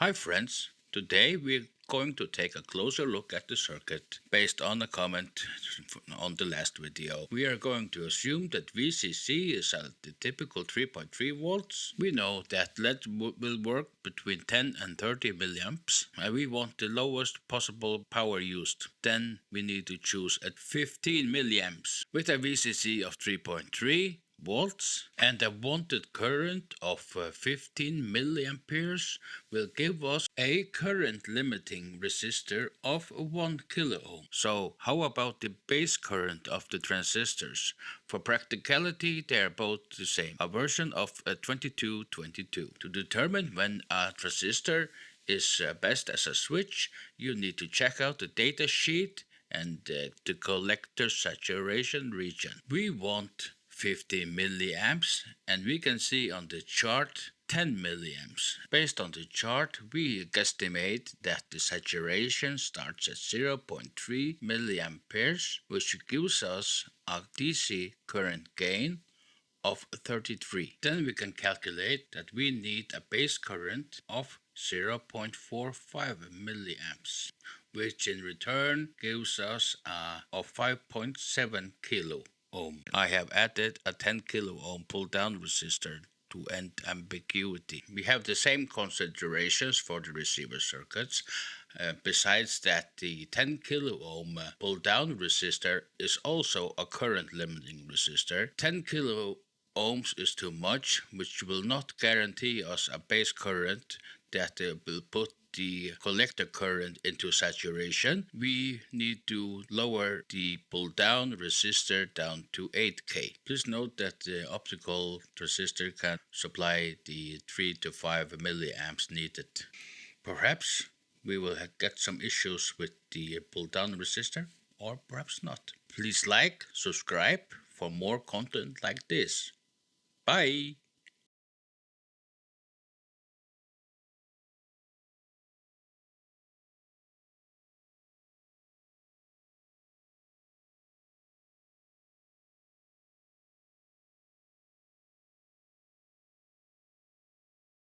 Hi friends, today we're going to take a closer look at the circuit based on a comment on the last video. We are going to assume that VCC is at the typical 3.3 volts. We know that LED will work between 10 and 30 milliamps and we want the lowest possible power used. Then we need to choose at 15 milliamps with a VCC of 3.3 volts and a wanted current of 15 milliamperes will give us a current limiting resistor of 1 kilo ohm. So how about the base current of the transistors? For practicality they are both the same, a version of 2222. To determine when a transistor is best as a switch, you need to check out the data sheet and the collector saturation region. We want 50 milliamps and we can see on the chart 10 milliamps. Based on the chart, we guesstimate that the saturation starts at 0.3 milliamperes, which gives us a DC current gain of 33. Then we can calculate that we need a base current of 0.45 milliamps, which in return gives us a of 5.7 kilo ohm. I have added a 10 kilo ohm pull down resistor to end ambiguity. We have the same considerations for the receiver circuits. Besides that, the 10 kilo ohm pull down resistor is also a current limiting resistor. 10 kilo ohms is too much, which will not guarantee us a base current that will put the collector current into saturation. We need to lower the pull down resistor down to 8K. Please note that the optical transistor can supply the 3 to 5 milliamps needed. Perhaps we will get some issues with the pull down resistor, or perhaps not. Please like, subscribe for more content like this. Bye!